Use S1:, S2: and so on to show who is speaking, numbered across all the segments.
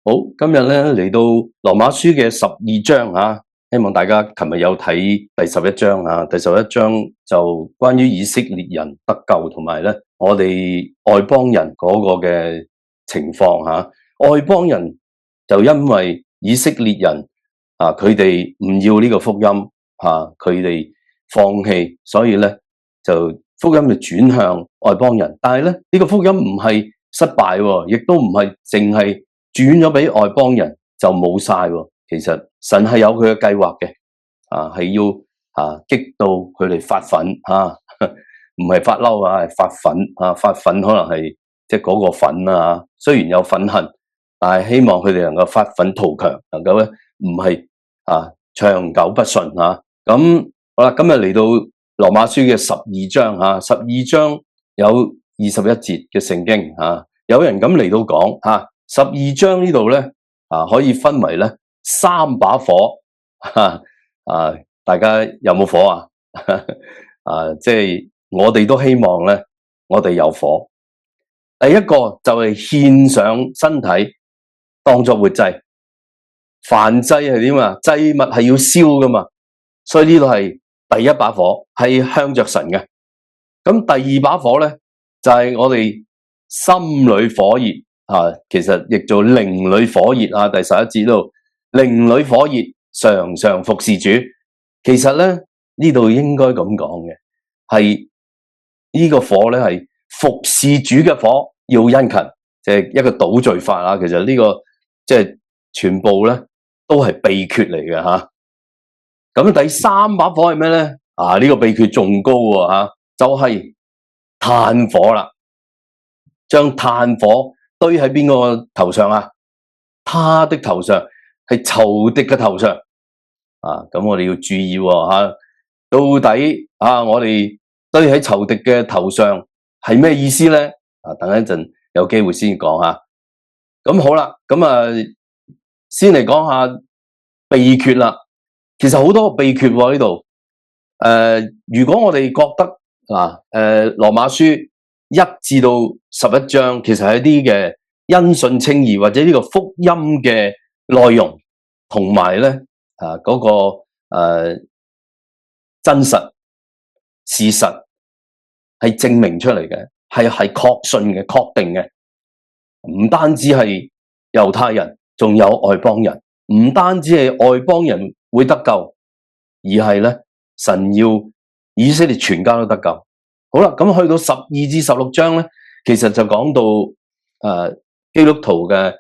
S1: 好，今日咧嚟到羅馬書嘅12章啊，希望大家琴日有睇第11章啊。第11章就關於以色列人得救，同埋咧我哋外邦人嗰個嘅情況吓。外邦人就因為以色列人啊，佢哋唔要呢個福音吓，佢哋放棄，所以咧就福音就轉向外邦人。但係咧呢個福音唔係失敗，亦都唔係淨係轉咗俾外邦人就冇晒喎。其實神係有佢嘅計劃嘅，係要激到佢哋發憤唔係發嬲係發憤發憤可能係即係嗰個憤啊。雖然有憤恨，但係希望佢哋能夠發憤圖強，能夠咧唔係長久不順咁好啦。今日嚟到羅馬書嘅12章12章有21節嘅聖經有人咁嚟到講12章呢度咧可以分為咧3把火大家有冇火即係我哋都希望咧，我哋有火。第一個就係獻上身體當作活祭，燔祭係點啊？祭物係要燒噶嘛，所以呢度係第一把火，係向着神嘅。咁第二把火咧就係我哋心裏火熱其實譯做靈裏火熱第11節度靈裏火熱，常常服侍主。其實咧呢度應該咁講嘅，係呢個火咧係服侍主嘅火，要殷勤，即係一個倒敘法其實呢個即係全部咧都係秘訣嚟嘅咁第三把火係咩咧？呢個秘訣仲高就係炭火啦。將炭火堆喺邊個頭上他的頭上，係仇敵嘅頭上咁我哋要注意到底我哋堆喺仇敵嘅頭上係咩意思咧？等一陣有機會先講咁好啦，咁先嚟講下秘訣啦。其實好多秘訣呢度。如果我哋覺得羅馬書1至到11章其實係一啲嘅因信稱義或者呢個福音嘅內容，同埋咧嗰個真實事實係證明出嚟嘅，係確信嘅、確定嘅。唔單止係猶太人，仲有外邦人。唔單止係外邦人會得救，而係咧神要以色列全家都得救。好啦，咁去到12至16章咧，其實就講到基督徒嘅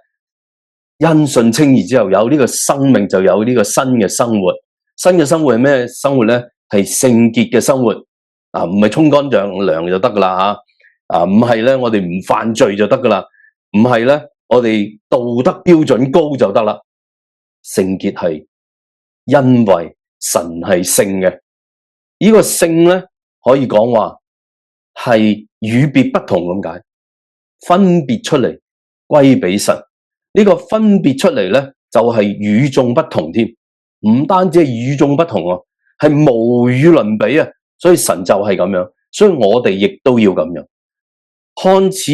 S1: 因信稱義之後，有呢個生命，就有呢個新嘅生活。新嘅生活係咩生活咧？係聖潔嘅生活唔係沖乾淨涼就得噶啦唔係咧我哋唔犯罪就得噶啦，唔係咧我哋道德標準高就得啦。聖潔係因為神係聖嘅，呢個聖咧可以講話係與別不同咁解，分別出嚟歸俾神。呢個分別出嚟咧就係與眾不同添，唔單止係與眾不同係無與倫比所以神就係咁樣，所以我哋亦都要咁樣。看似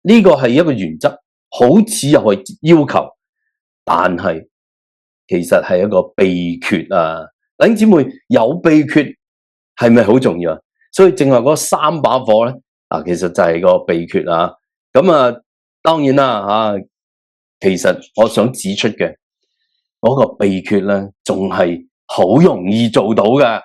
S1: 呢個係一個原則，好似又係要求，但係其實係一個秘訣弟兄姊妹，有秘訣係咪好重要所以正話嗰3把火咧其實就係個秘訣咁當然啦其實我想指出嘅嗰個秘訣咧，仲係好容易做到嘅。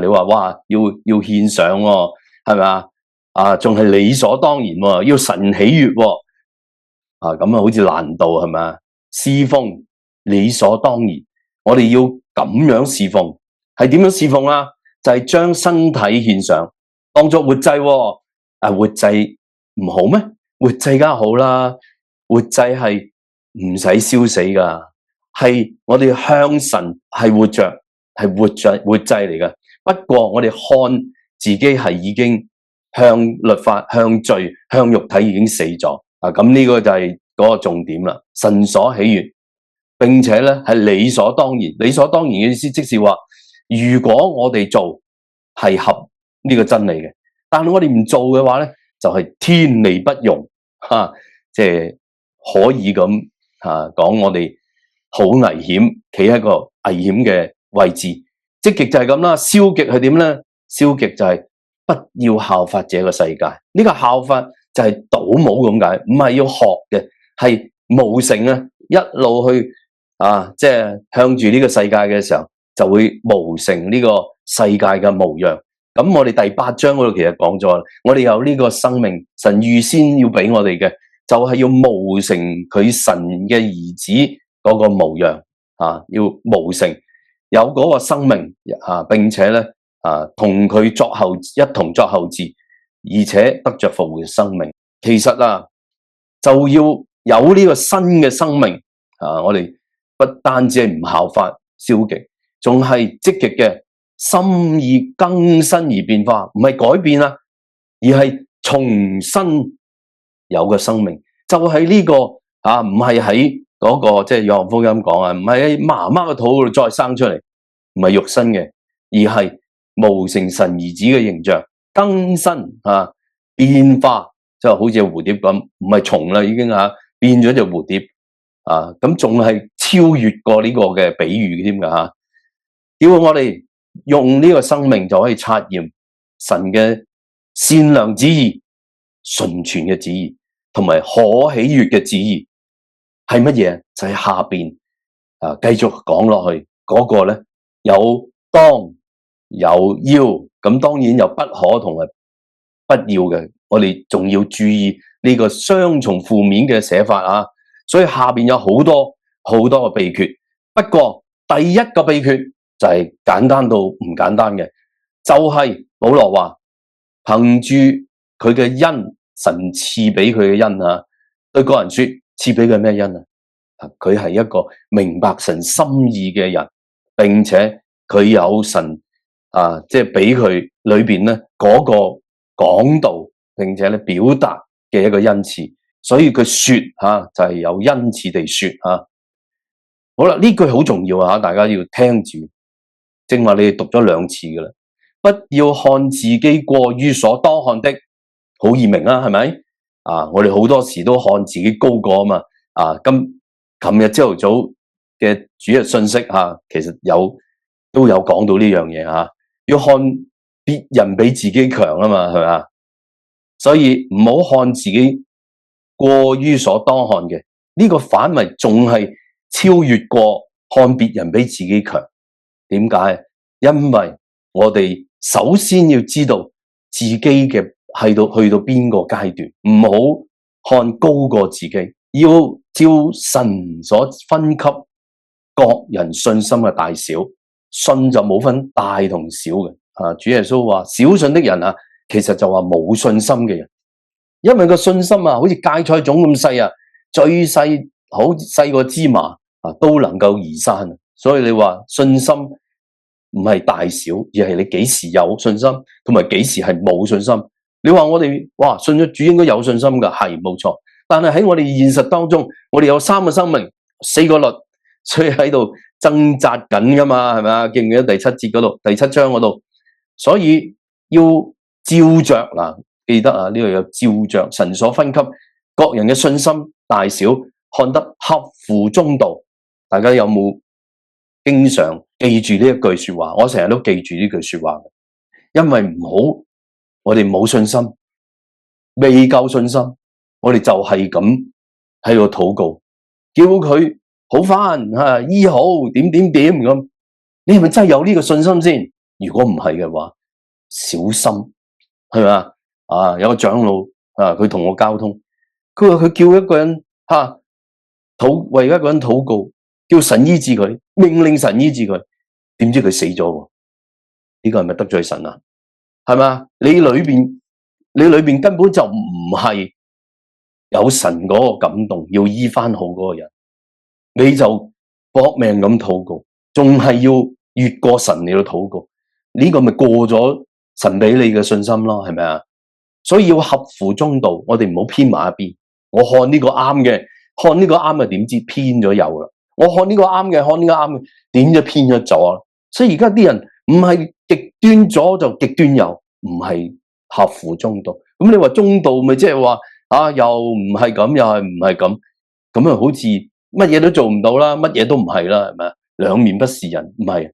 S1: 你話哇，要獻上係咪仲係理所當然要神喜悅咁好似難度係咪侍奉理所當然，我哋要咁樣侍奉，係點樣侍奉就係將身體獻上，當作活祭活祭唔好咩？活祭梗係好啦，活祭係唔使燒死噶，係我哋向神係活着，係活祭嚟噶。不過我哋看自己係已經向律法、向罪、向肉體已經死咗咁呢個就係嗰個重點啦。神所喜悅，並且咧係理所當然。理所當然嘅意思，即是話如果我哋做係合呢個真理嘅，但係我哋唔做嘅話咧，就係天理不容即係可以咁講我哋好危險，企喺個危險嘅位置。積極就係咁啦，消極係點咧？消極就係不要效法這個世界。呢個效法就係倒模咁解，唔係要學嘅，係無成啊！一路去即係向住呢個世界嘅時候，就會無成呢個世界嘅模樣。咁我哋第8章嗰度其實講咗啦，我哋有呢個生命，神預先要俾我哋嘅，就係要無成佢神嘅兒子嗰個模樣要無成，有嗰個生命並且咧同佢一同作後嗣，而且得着復活嘅生命。其實就要有呢個新嘅生命我哋不單止係唔效法消極，仲係積極嘅。心意更新而變化，唔係改變而係重新有個生命。就係呢個唔係喺嗰個即係約翰福音講唔係喺媽媽嘅肚嗰度再生出嚟，唔係肉身嘅，而係無成神兒子嘅形象，更新變化，就好似蝴蝶咁，唔係蟲啦，已經變咗隻蝴蝶咁仲係超越過呢個嘅比喻添噶叫我哋用呢個生命就可以察驗神嘅善良旨意、純全嘅旨意，同埋可喜悅嘅旨意係乜嘢？就係下邊繼續講落去嗰個咧，有當有要，咁當然有不可同埋不要嘅，我哋仲要注意呢個雙重負面嘅寫法所以下邊有好多好多嘅秘訣。不過第一個秘訣就係簡單到唔簡單嘅，就係保羅話憑住佢嘅恩，神賜俾佢嘅恩對個人說賜俾佢咩恩佢係一個明白神心意嘅人，並且佢有神即係俾佢裏邊咧嗰個講道，並且咧表達嘅一個恩賜，所以佢說就係有恩賜地說好啦，呢句好重要大家要聽住。正話你哋讀咗2次噶啦，不要看自己過於所當看的，好易明係咪？我哋好多時都看自己高過嘛。琴日朝頭早嘅主日信息其實都有講到呢樣嘢要看別人比自己強嘛，係咪？所以唔好看自己過於所當看嘅，呢個反為仲係超越過看別人比自己強。點解？因為我哋首先要知道自己嘅去到邊個階段，唔好看高過自己，要照神所分給各人信心嘅大小，信就冇分大同小嘅。主耶穌話小信的人其實就話冇信心嘅人，因為個信心好似芥菜種咁細最細好細個芝麻都能夠移山。所以你話信心唔係大小，而係你幾時有信心，同埋幾時係冇信心。你話我哋信咗主應該有信心噶，係冇錯。但係喺我哋現實當中，我哋有3個生命、4個律，所以喺度掙扎緊噶嘛，係咪啊？記唔記得第7節嗰度、第7章嗰度？所以要照着記得呢度有照着神所分給各人嘅信心大小，看得合乎中道。大家有冇經常記住呢一句說話？我成日都記住呢句說話，因為唔好我哋冇信心，未夠信心，我哋就係咁喺度禱告，叫佢好返醫好點咁。你係咪真係有呢個信心先？如果唔係嘅話，小心係咪？有個長老佢同我交通，佢話佢叫一個人為一個人禱告，叫神醫治佢，命令神醫治佢，點知佢死咗？呢個係咪得罪神啊？係嘛？你裏邊根本就唔係有神嗰個感動，要醫翻好嗰個人，你就搏命咁禱告，仲係要越過神嚟到禱告，呢個咪過咗神俾你嘅信心咯？係咪啊？所以要合乎中道，我哋唔好偏埋一邊。我看呢個啱嘅，看呢個啱嘅，點知偏咗右啦？我看呢個啱嘅，看呢個啱嘅，點知偏咗左？所以而家啲人唔係極端左就極端右，唔係合乎中道。咁你話中道咪即係話又唔係咁，又係唔係咁？咁啊好似乜嘢都做唔到啦，乜嘢都唔係啦，係咪啊？兩面不是人，唔係，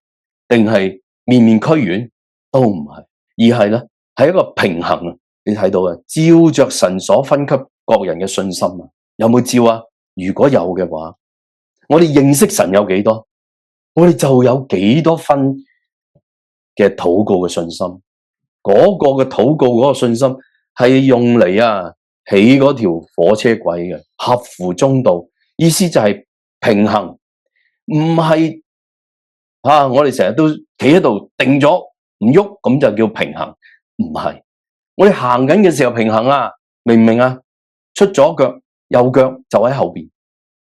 S1: 定係面面俱圓都唔係，而係咧係一個平衡啊！你睇到啊，照着神所分給各人嘅信心啊，有冇照啊？如果有嘅話，我哋認識神有幾多，我哋就有幾多分嘅禱告嘅信心。嗰個嘅禱告嗰個信心係用嚟起嗰條火車軌嘅，合乎中道，意思就係平衡，唔係我哋成日都企喺度定咗唔喐，咁就叫平衡，唔係。我哋行緊嘅時候平衡啊，明唔明啊？出左腳，右腳就喺後邊；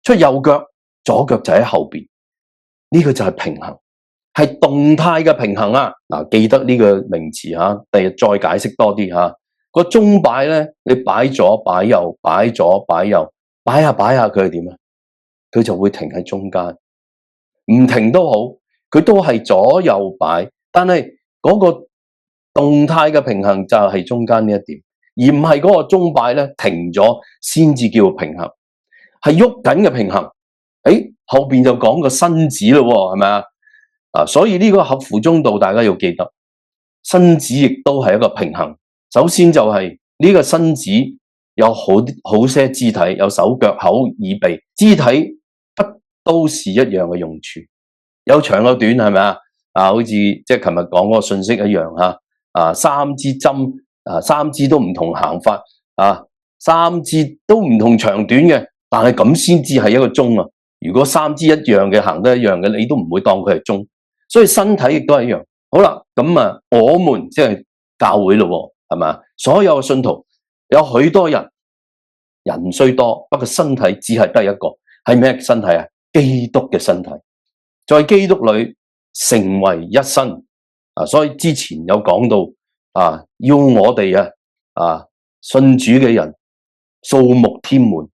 S1: 出右腳，左腳就喺後邊。呢個就係平衡，係動態嘅平衡啊！嗱，記得呢個名詞第日再解釋多啲吓。個鐘擺咧，你擺左擺右，擺左擺右，擺下擺下，佢係點啊？佢就會停喺中間，唔停都好，佢都係左右擺，但係嗰個動態嘅平衡就係中間呢一點，而唔係嗰個鐘擺咧停咗先至叫平衡，係喐緊嘅平衡。後邊就講個身子咯，係咪啊？所以呢個合乎中道，大家要記得，身子亦都係一個平衡。首先就係呢個身子有好些肢體，有手腳口耳鼻，肢體不都是一樣嘅用處，有長有短，係咪啊？好似即係琴日講嗰個信息一樣吓，三支針，三支都唔同行法，三支都唔同長短嘅，但係咁先至係一個鐘啊！如果三支一樣嘅，行得一樣嘅，你都唔會當佢係鐘。所以身體亦都係一樣。好啦，咁我們即係教會咯，係咪？所有嘅信徒有許多人，人雖多，不過身體只係得一個，係咩身體啊？基督嘅身體，在基督裏成為一身。所以之前有講到要我哋信主嘅人數目添滿，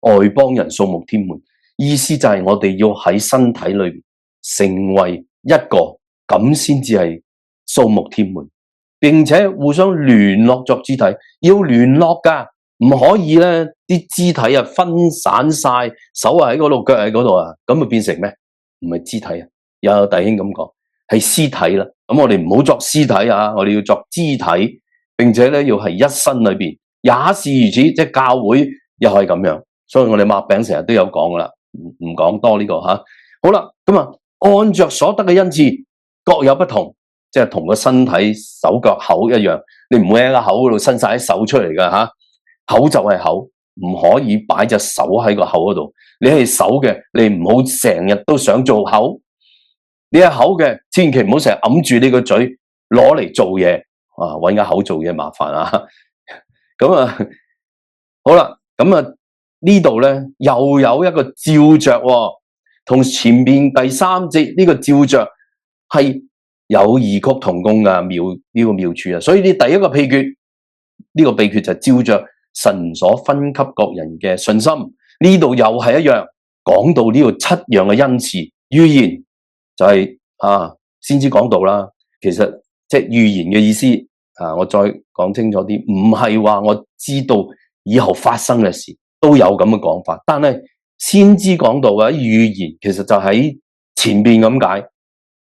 S1: 外邦人數目添滿。意思就係我哋要喺身體裏邊成為一個，咁先至係數目添滿，並且互相聯絡作肢體，要聯絡噶，唔可以咧啲肢體分散晒，手喺嗰度，腳喺嗰度咁變成咩？唔係肢體有弟兄咁講，係屍體啦。咁我哋唔好作屍體我哋要作肢體，並且咧要係一身裏邊，也是如此，即係教會又係咁樣。所以我哋擘餅成日都有講噶啦。唔講多呢個好啦，咁按着所得嘅恩賜各有不同，即係同個身體手腳口一樣，你唔會喺個口嗰度伸晒啲手出嚟噶口就係口，唔可以擺隻手喺個口嗰度。你係手嘅，你唔好成日都想做口；你係口嘅，千祈唔好成日揞住你個嘴攞嚟做嘢搵個口做嘢麻煩咁好啦，咁呢度咧又有一個照着同前面第三節呢個照着係有異曲同工嘅呢個妙處所以呢第一個秘訣，呢個秘訣就係照着神所分給各人嘅信心。呢度又係一樣講到呢個7樣嘅恩賜，預言就係先知講到啦。其實即係預言嘅意思我再講清楚啲，唔係話我知道以後發生嘅事。都有咁嘅講法，但係先知講到嘅預言，其實就喺前邊咁解。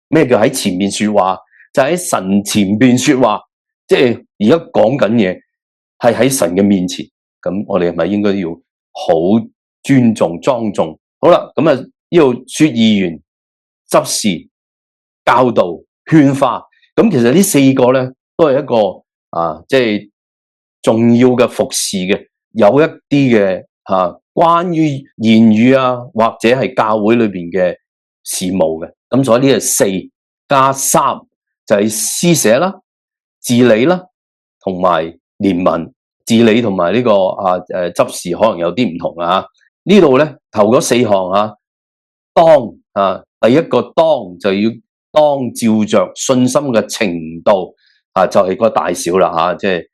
S1: 咩叫喺前面說話？就喺神前邊說話，即係而家講緊嘢係喺神嘅面前。咁我哋係咪應該要好尊重莊重？好啦，咁呢度說預言、執事、教導、勸化，咁其實呢4個咧都係一個即係重要嘅服侍嘅。有一啲嘅關於言語或者係教會裏邊嘅事務嘅，咁所以呢係4加3就係施捨啦、治理啦，同埋憐憫。治理同埋呢個執事可能有啲唔同呢度咧頭嗰4項當第一個當就要當照着信心嘅程度就係個大小啦即係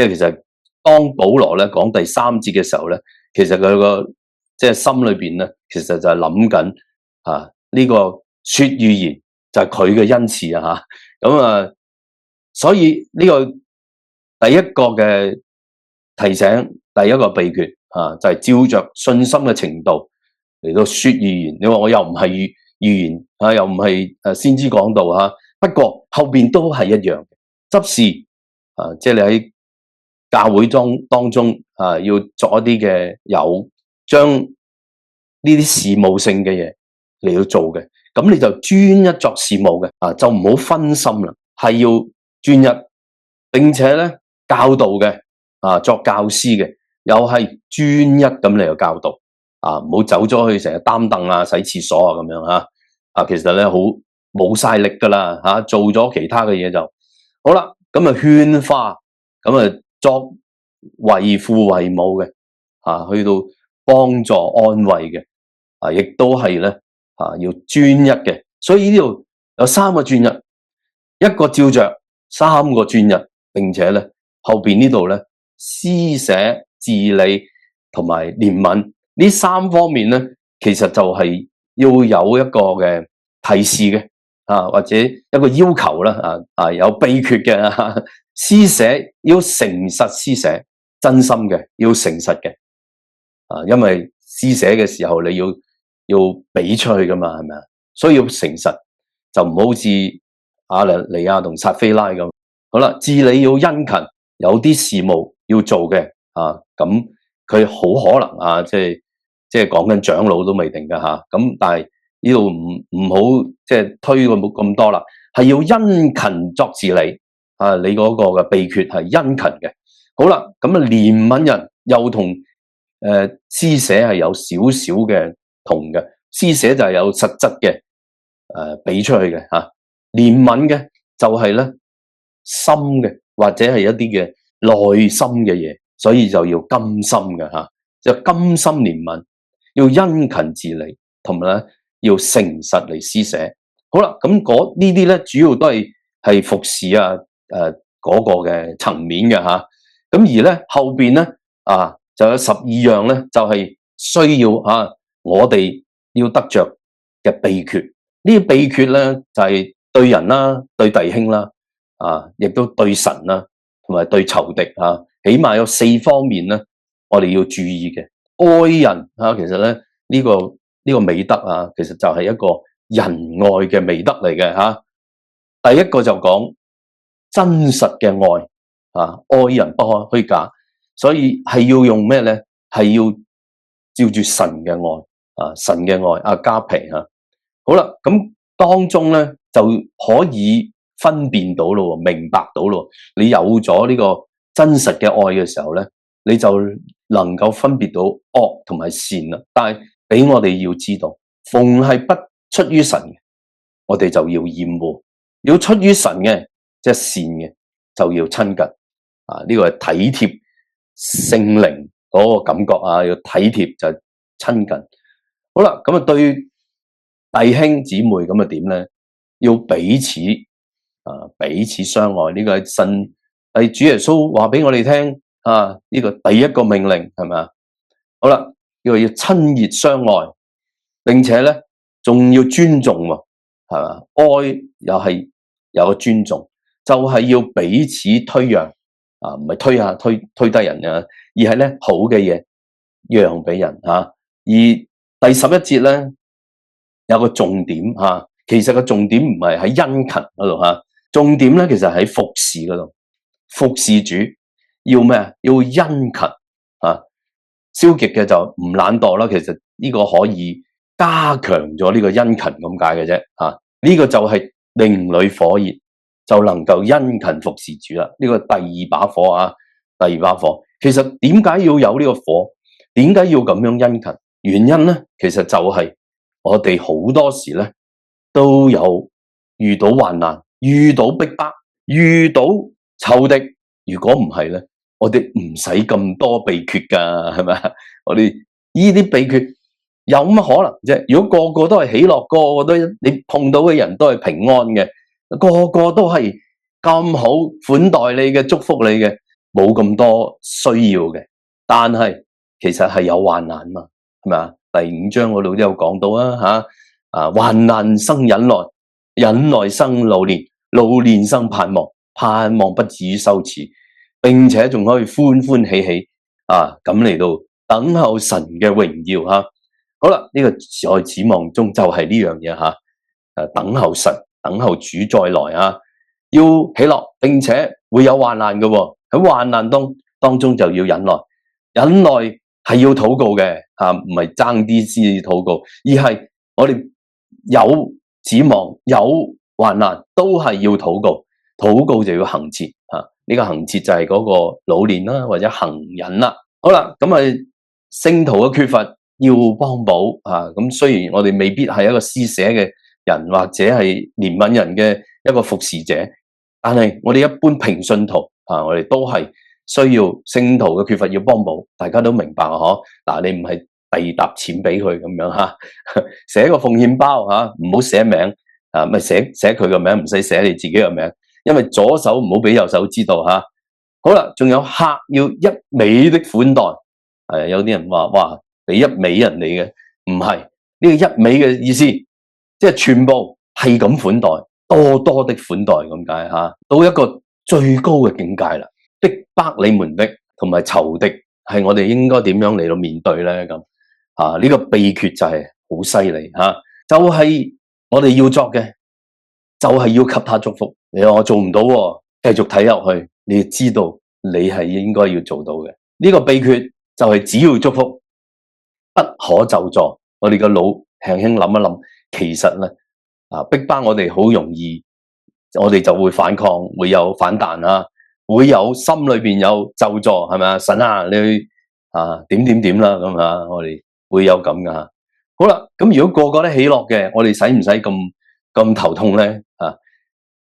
S1: 其實。當保羅咧講第3節嘅時候咧，其實佢個即係心裏邊咧，其實就係諗緊呢個說預言就係佢嘅恩賜咁所以呢個第一個嘅提醒，第一個秘訣就係照着信心嘅程度嚟到說預言。你話我又唔係預言又唔係先知講道不過後邊都係一樣嘅執事即係你喺教會當中要作一啲嘅將呢啲事務性嘅嘢嚟到做嘅，咁你就專一作事務嘅就唔好分心啦，係要專一，並且咧教導嘅作教師嘅又係專一咁嚟到教導唔好走咗去成日擔凳洗廁所咁樣其實咧好冇晒力噶啦做咗其他嘅嘢就好啦，咁勸化，咁作為父為母嘅去到幫助安慰嘅亦都係咧要專一嘅，所以呢度有3個專一，一個照着，3個專一，並且咧後邊呢度咧施捨、治理同埋憐憫呢3方面咧，其實就係要有一個嘅提示嘅或者一個要求啦有秘訣嘅施捨要誠實施捨，真心嘅要誠實嘅因為施捨嘅時候你要俾出去噶嘛，係咪啊？所以要誠實，就唔好似亞利亞同撒非拉咁。好啦，治理要殷勤，有啲事務要做嘅咁佢好可能即係講緊長老都未定噶咁但係呢度唔好即係推咁多啦，係要殷勤作治理你嗰個嘅秘訣係殷勤嘅。好啦，咁憐憫人又同施捨係有少少嘅同嘅，施捨就係有實質嘅俾出去嘅憐憫嘅就係咧心嘅或者係一啲嘅內心嘅嘢，所以就要甘心嘅就甘心憐憫，要殷勤治理，同埋咧要誠實嚟施捨。好啦，咁呢啲咧主要都係服侍嗰個嘅層面嘅咁而咧後邊咧就有12樣咧，就係需要我哋要得着嘅秘訣。呢啲秘訣咧就係對人啦、對弟兄啦亦都對神啦，同埋對仇敵起碼有4方面咧，我哋要注意嘅。愛人其實咧呢個美德其實就係一個仁愛嘅美德嚟嘅第一個就講真實嘅愛愛人不可虛假，所以係要用咩咧？係要照住神嘅愛神嘅愛阿加皮好啦，咁當中咧就可以分辨到咯，明白到咯。你有咗呢個真實嘅愛嘅時候咧，你就能夠分別到惡同埋善啦。但係俾我哋要知道，逢係不出於神嘅，我哋就要厭惡；要出於神嘅，即係善嘅，就要親近。呢個係體貼聖靈嗰個感覺要體貼就係親近。好啦，咁對弟兄姊妹咁點咧？要彼此相愛。呢個係神係主耶穌話俾我哋聽呢個第一個命令係咪？好啦，要親熱相愛，並且咧仲要尊重係嘛？愛又係有個尊重，就係要彼此推讓唔係推低人而係咧好嘅嘢讓俾人而第11節咧有個重點其實個重點唔係喺殷勤嗰度重點咧其實喺服侍嗰度。服侍主要咩要殷勤消極嘅就唔懶惰啦。其實呢個可以加強咗呢個殷勤咁解嘅啫呢個就係靈裏火熱，就能夠殷勤服侍主啦。呢個第2把火第2把火。其實點解要有呢個火？點解要咁樣殷勤？原因咧，其實就係我哋好多時咧都有遇到患難、遇到逼迫、遇到仇敵。如果唔係咧，我哋唔使咁多秘訣噶，係咪？我哋呢啲秘訣有乜可能啫？如果個個都係喜樂，個個都你碰到嘅人都係平安嘅，個個都係咁好款待你嘅、祝福你嘅，冇咁多需要嘅。但係其實係有患難嘛，係咪啊？第5章嗰度都有講到患難生忍耐，忍耐生老練，老練生盼望，盼望不至於羞恥，並且仲可以歡歡喜喜咁嚟到等候神嘅榮耀吓。好啦，呢個在指望中就係呢樣嘢吓，等候神，等候主再來啊，要喜樂，並且會有患難嘅喎，喺患難當中就要忍耐，忍耐係要禱告嘅吓，唔係爭啲先至禱告，而係我哋有指望有患難都係要禱告，禱告就要恆切吓，呢個恆切就係嗰個老練啦，或者恆忍啦。好啦，咁啊聖徒嘅缺乏要幫補啊，咁雖然我哋未必係一個施捨嘅人，或者係憐憫人嘅一個服侍者，但係我哋一般平信徒啊，我哋都係需要聖徒嘅缺乏要幫補，大家都明白啊，嗬？嗱，你唔係第二沓錢俾佢咁樣吓，寫個奉獻包吓，唔好寫名啊，咪寫佢個名，唔使寫你自己個名，因為左手唔好俾右手知道吓。好啦，仲有客要一味的款待，係有啲人話哇，俾一味人哋嘅，唔係呢個一味嘅意思，即係全部係咁款待，多多的款待咁解吓，到一個最高嘅境界啦。逼迫你們的同埋仇敵，係我哋應該點樣嚟到面對咧？咁啊，呢個秘訣就係好犀利吓，就係我哋要作嘅，就係要給他祝福。你話我做唔到喎，繼續睇入去，你就知道你係應該要做到嘅。呢個秘訣就係只要祝福，不可咒詛。我哋個腦輕輕諗一諗，其實咧逼迫我哋好容易，我哋就會反抗，會有反彈啊，會有心裏邊有咒詛，係咪啊？神啊，你去點啦咁啊，我哋會有咁噶吓。好啦，咁如果個個都喜樂嘅，我哋使唔使咁頭痛咧？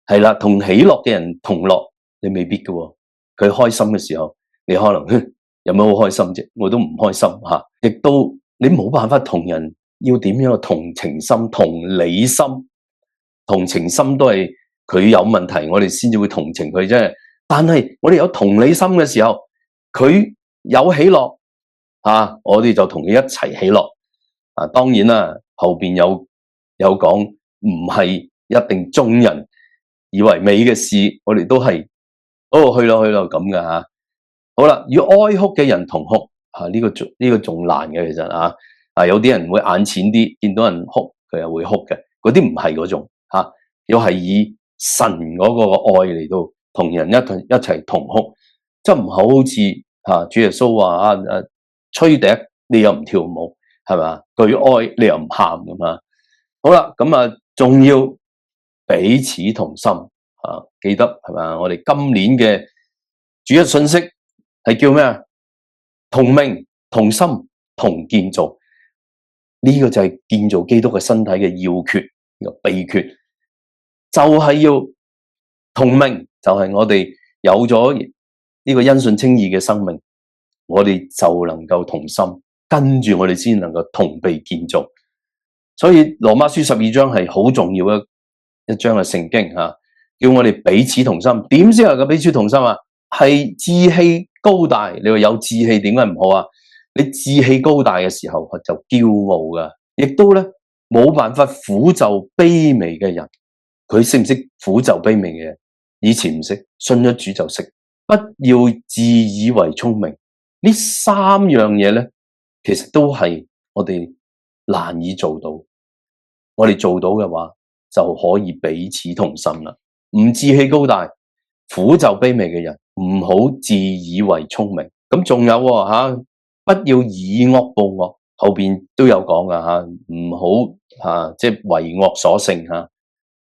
S1: 係啦，同喜樂嘅人同樂，你未必噶喎。佢開心嘅時候，你可能有咩好開心啫？我都唔開心吓，亦都你冇辦法同人要點樣嘅同情心、同理心、同情心都係佢有問題，我哋先至會同情佢啫。但係我哋有同理心嘅時候，佢有喜樂我哋就同佢一齊喜樂。當然啦，後邊有講，唔係一定眾人以為美嘅事，我哋都係去咯咁噶吓。好啦，與哀哭嘅人同哭呢個仲難嘅，其實有啲人會眼淺啲，見到人哭佢又會哭嘅，嗰啲唔係嗰種要係以神嗰個愛嚟到同人一齊同哭，即係唔好似主耶穌話吹笛你又唔跳舞，係嘛？舉哀你又唔喊咁啊？好啦，咁仲要彼此同心記得係嘛？我哋今年嘅主日信息係叫咩啊？同命同心同建造，呢個就係建造基督嘅身體嘅要訣，呢個秘訣就係要同命，就係我哋有咗呢個因信稱義嘅生命，我哋就能夠同心，跟住我哋先能夠同被建造。所以羅馬書12章係好重要嘅一章嘅聖經叫我哋彼此同心。點先係個彼此同心啊？係志氣高大。你話有志氣點解唔好啊？你志氣高大嘅時候就驕傲噶，亦都咧冇辦法俯就卑微嘅人。佢識唔識俯就卑微嘅人？以前唔識，信咗主就識。不要自以為聰明。呢三樣嘢咧，其實都係我哋難以做到。我哋做到嘅話，就可以彼此同心啦。唔志氣高大、俯就卑微嘅人，唔好自以為聰明。咁仲有不要以惡報惡，後邊都有講噶唔好即係為惡所勝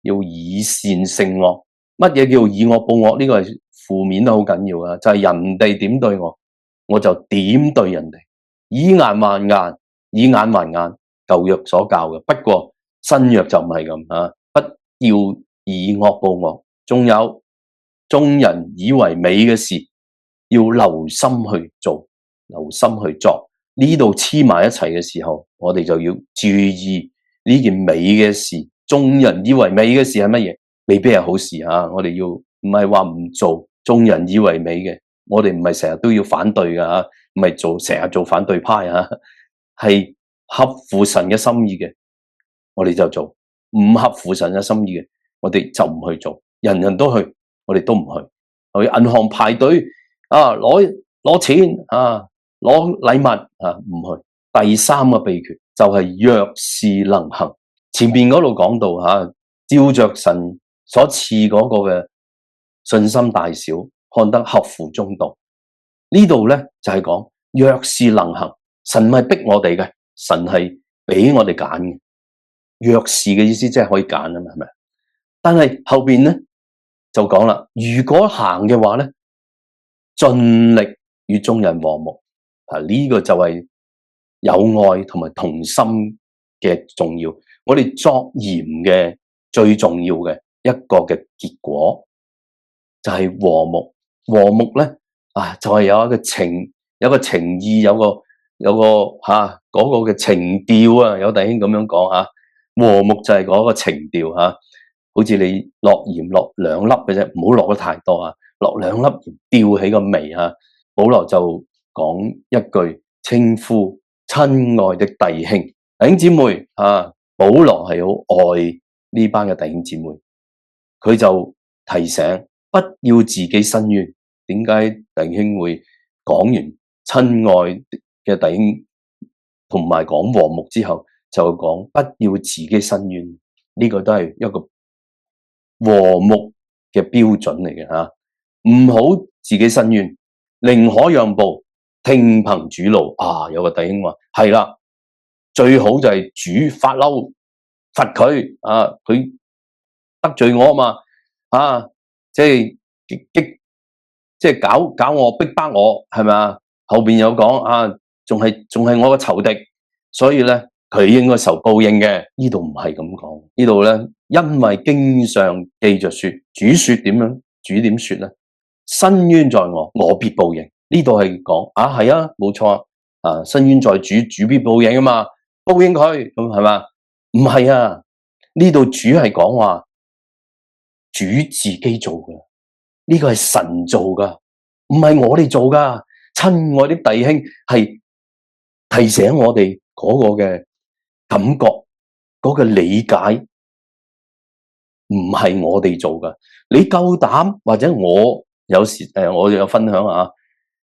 S1: 要以善勝惡。乜嘢叫以惡報惡？呢個係負面都好緊要啊！就係人哋點對我，我就點對人哋，以眼還眼，以眼還眼。舊約所教嘅，不過新約就唔係咁不要以惡報惡。仲有眾人以為美嘅事，要留心去做，留心去作。呢度黐埋一齊嘅時候，我哋就要注意呢件美嘅事。眾人以為美嘅事係乜嘢？未必係好事我哋要唔係話唔做眾人以為美嘅，我哋唔係成日都要反對㗎唔係成日做反對派係合乎神嘅心意嘅，我哋就做；唔合乎神嘅心意嘅，我哋就唔去做。人人都去，我哋都唔去。去銀行排隊攞錢攞禮物啊，唔去。第三個秘訣就係若是能行。前面嗰度講到照着神所賜嗰個嘅信心大小，看得合乎中道。呢度咧就係講若是能行，神唔係逼我哋嘅，神係俾我哋揀嘅。若是嘅意思即係可以揀啊嘛，係咪？但係後邊咧就講啦，如果行嘅話咧，盡力與眾人和睦。呢個就係有愛同埋同心嘅重要。我哋作鹽嘅最重要嘅一個嘅結果就係和睦。和睦咧就係有一個情，有個情意，有個嗰個嘅情調啊。有弟兄咁樣講和睦就係嗰個情調好似你落鹽落2粒嘅啫，唔好落得太多落2粒鹽吊起個味保羅就講一句稱呼親愛的弟兄。弟兄姊妹保羅係好愛呢班嘅弟兄姊妹，佢就提醒不要自己申冤。點解弟兄會講完親愛嘅弟兄同埋講和睦之後就講不要自己申冤？呢個都係一個和睦嘅標準嚟嘅唔好自己申冤，寧可讓步，聽憑主怒。有個弟兄話係啦，最好就係主發嬲罰佢佢得罪我嘛即係搞我，逼迫我，係咪後邊有講仲係我嘅仇敵，所以咧佢應該受報應嘅。呢度唔係咁講，呢度咧因為經上記着說，主說點樣？主點說咧？申冤在我，我必報應。呢度係講係冇錯申冤在主，主必報應啊嘛，報應佢咁係嘛？唔係呢度主係講話主自己做嘅，呢個係神做噶，唔係我哋做噶。親愛的弟兄係提醒我哋嗰個嘅感覺，嗰個理解唔係我哋做噶。你夠膽或者我有時我有分享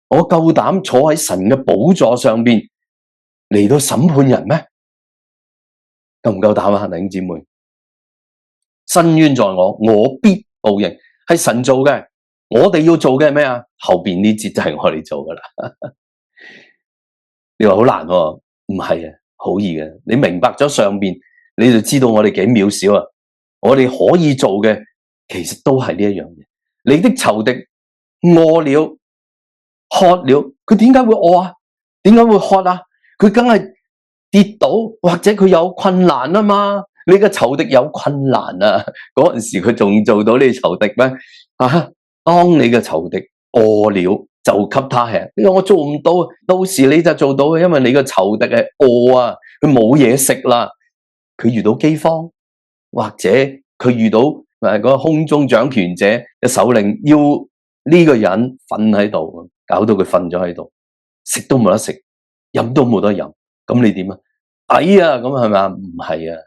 S1: 我夠膽坐喺神嘅寶座上邊嚟到審判人咩？夠唔夠膽弟兄姊妹？申冤在我，我必報應，係神做嘅。我哋要做嘅係咩後邊呢節就係我哋做噶啦。你話好難唔係好易嘅。你明白咗上邊，你就知道我哋幾渺小我哋可以做嘅其實都係呢一樣嘢。你的仇敵餓了渴了，佢點解會餓點解會渴佢梗係跌倒或者佢有困難嘛。你嘅仇敵有困難嗰陣時佢仲做到你仇敵咩當你嘅仇敵餓了就給他吃。你話我做唔到，到時你就做到，因為你嘅仇敵係餓佢冇嘢食啦，佢遇到饑荒，或者佢遇到嗰個空中掌權者嘅首領要呢個人瞓喺度，搞到佢瞓咗喺度，食都冇得食，飲都冇得飲，咁你點抵咁係咪唔係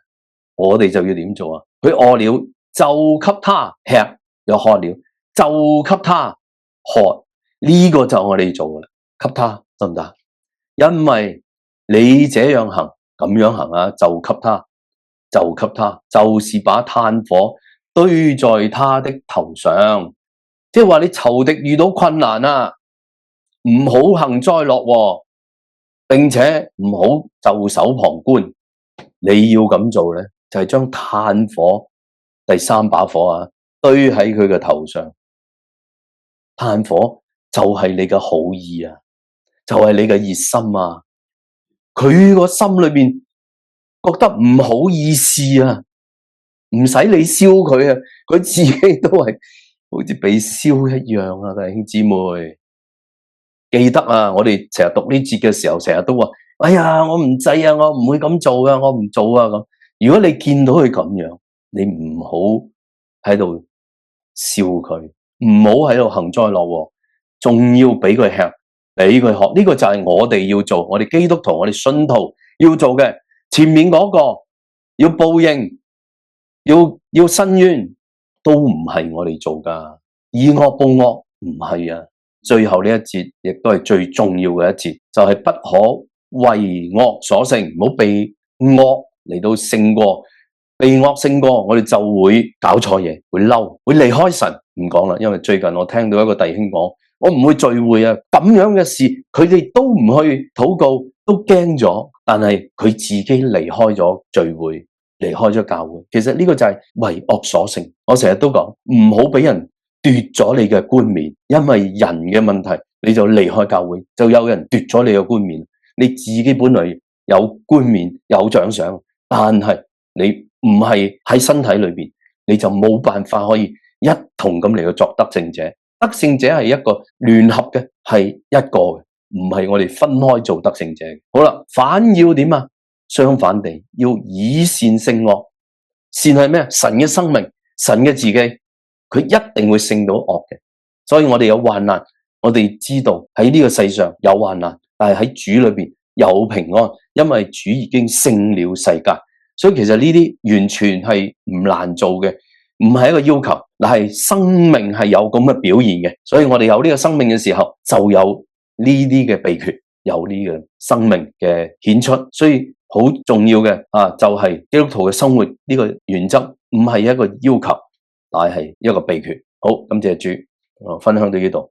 S1: 我哋就要點做佢餓了就給他吃，又渴了就給他喝。呢個就我哋做噶啦，給他得唔得？因為你這樣行咁樣行就給他，就給他，就是把炭火堆在他的頭上。即係話你仇敵遇到困難唔好幸災樂禍，並且唔好袖手旁觀。你要咁做咧，就係將炭火第3把火堆喺佢嘅頭上。炭火就係你嘅好意就係你嘅熱心佢個心裏邊覺得唔好意思唔使你燒佢佢自己都係好似被燒一樣弟兄姊妹記得我哋成日讀呢節嘅時候，成日都話哎呀我唔制我唔會咁做我唔做咁。如果你見到佢咁樣，你唔好喺度笑佢，唔好喺度幸災樂禍，仲要俾佢吃，俾佢學。呢個就係我哋要做，我哋基督徒，我哋信徒要做嘅。前面嗰個要報應，要申冤，都唔係我哋做噶。以惡報惡唔係最後呢一節亦都係最重要嘅一節，就係不可為惡所勝，唔好被惡嚟到勝過，被惡勝過，我哋就會搞錯嘢，會嬲，會離開神。唔講啦，因為最近我聽到一個弟兄講，我唔會聚會啊，咁樣嘅事，佢哋都唔去禱告，都驚咗，但係佢自己離開咗聚會，離開咗教會。其實呢個就係為惡所勝。我成日都講，唔好俾人奪咗你嘅冠冕，因為人嘅問題，你就離開教會，就有人奪咗你嘅冠冕。你自己本來有冠冕有獎賞，但係你唔係喺身體裏邊，你就冇辦法可以一同咁嚟去作得勝者。得勝者係一個聯合嘅，係一個嘅，唔係我哋分開做得勝者。好啦，反要點啊？相反地，要以善勝惡。善係咩？神嘅生命，神嘅自己，佢一定會勝到惡嘅。所以我哋有患難，我哋知道喺呢個世上有患難，但係喺主裏邊有平安，因為主已經勝了世界。所以其實呢啲完全係唔難做嘅，唔係一個要求，但係生命係有咁嘅表現嘅。所以我哋有呢個生命嘅時候，就有呢啲嘅秘訣，有呢個生命嘅顯出。所以好重要嘅就係基督徒嘅生活呢個原則，唔係一個要求，但係一個秘訣。好，感謝主，分享到呢度。